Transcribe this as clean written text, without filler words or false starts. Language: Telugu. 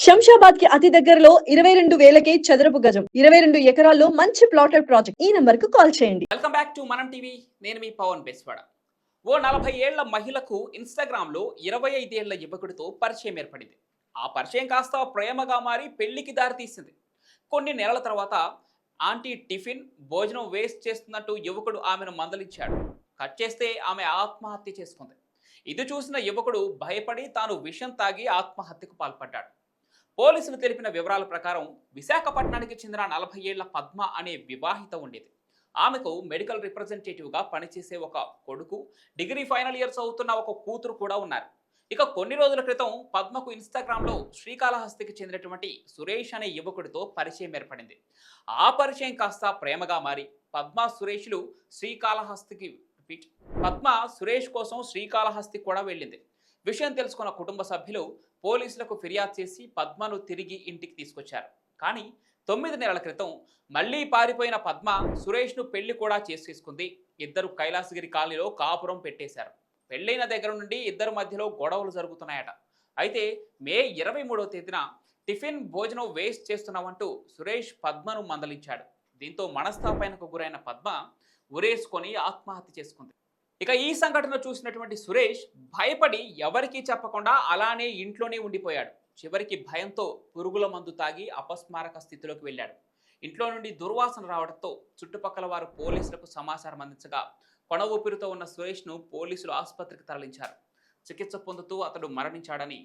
శంషాబాద్ కి అతి దగ్గరలో 22,000కే చదరపు గజం 22 ఎకరాల్లో మంచి ప్లాటెడ్ ప్రాజెక్ట్. ఈ నంబర్ కు కాల్ చేయండి. వెల్కమ్ బ్యాక్ టు మనం టీవీ. నేను మీ పవన్ బెస్వాడ. ఓ 40 ఏళ్ల మహిళకు ఇన్స్టాగ్రామ్లో 25 ఏళ్ల యువకుడితో పరిచయం ఏర్పడింది. ఆ పరిచయం కాస్త ప్రేమగా మారి పెళ్లికి దారితీసింది. కొన్ని నెలల తర్వాత ఆంటీ టిఫిన్ భోజనం వేస్ట్ చేస్తున్నట్టు యువకుడు ఆమెను మందలించాడు. కట్ చేస్తే ఆమె ఆత్మహత్య చేసుకుంది. ఇది చూసిన యువకుడు భయపడి తాను విషం తాగి ఆత్మహత్యకు పాల్పడ్డాడు. పోలీసులు తెలిపిన వివరాల ప్రకారం విశాఖపట్నానికి చెందిన 40 ఏళ్ల పద్మ అనే వివాహిత ఉండేది. ఆమెకు మెడికల్ రిప్రజెంటేటివ్గా పనిచేసే ఒక కొడుకు, డిగ్రీ ఫైనల్ ఇయర్ చదువుతున్న ఒక కూతురు కూడా ఉన్నారు. ఇక కొన్ని రోజుల క్రితం పద్మకు ఇన్స్టాగ్రామ్లో శ్రీకాళహస్తికి చెందినటువంటి సురేష్ అనే యువకుడితో పరిచయం ఏర్పడింది. ఆ పరిచయం కాస్త ప్రేమగా మారి పద్మ సురేష్లు శ్రీకాళహస్తికి పద్మ సురేష్ కోసం శ్రీకాళహస్తి కూడా వెళ్ళింది. విషయం తెలుసుకున్న కుటుంబ సభ్యులు పోలీసులకు ఫిర్యాదు చేసి పద్మను తిరిగి ఇంటికి తీసుకొచ్చారు. కానీ 9 నెలల క్రితం మళ్లీ పారిపోయిన పద్మ సురేష్ను పెళ్లి కూడా చేసుకుంది. ఇద్దరు కైలాసగిరి కాలనీలో కాపురం పెట్టేశారు. పెళ్లైన దగ్గర నుండి ఇద్దరి మధ్యలో గొడవలు జరుగుతున్నాయట. అయితే మే 23వ తేదీన టిఫిన్ భోజనం వేస్ట్ చేస్తున్నామంటూ సురేష్ పద్మను మందలించాడు. దీంతో మనస్తాపానికి గురైన పద్మ ఉరేసుకొని ఆత్మహత్య చేసుకుంది. ఇక ఈ సంఘటన చూసినటువంటి సురేష్ భయపడి ఎవరికీ చెప్పకుండా అలానే ఇంట్లోనే ఉండిపోయాడు. చివరికి భయంతో పురుగుల మందు తాగి అపస్మారక స్థితిలోకి వెళ్ళాడు. ఇంట్లో నుండి దుర్వాసన రావడంతో చుట్టుపక్కల వారు పోలీసులకు సమాచారం అందించగా కొన ఊపిరితో ఉన్న సురేష్ను పోలీసులు ఆసుపత్రికి తరలించారు. చికిత్స పొందుతూ అతడు మరణించాడని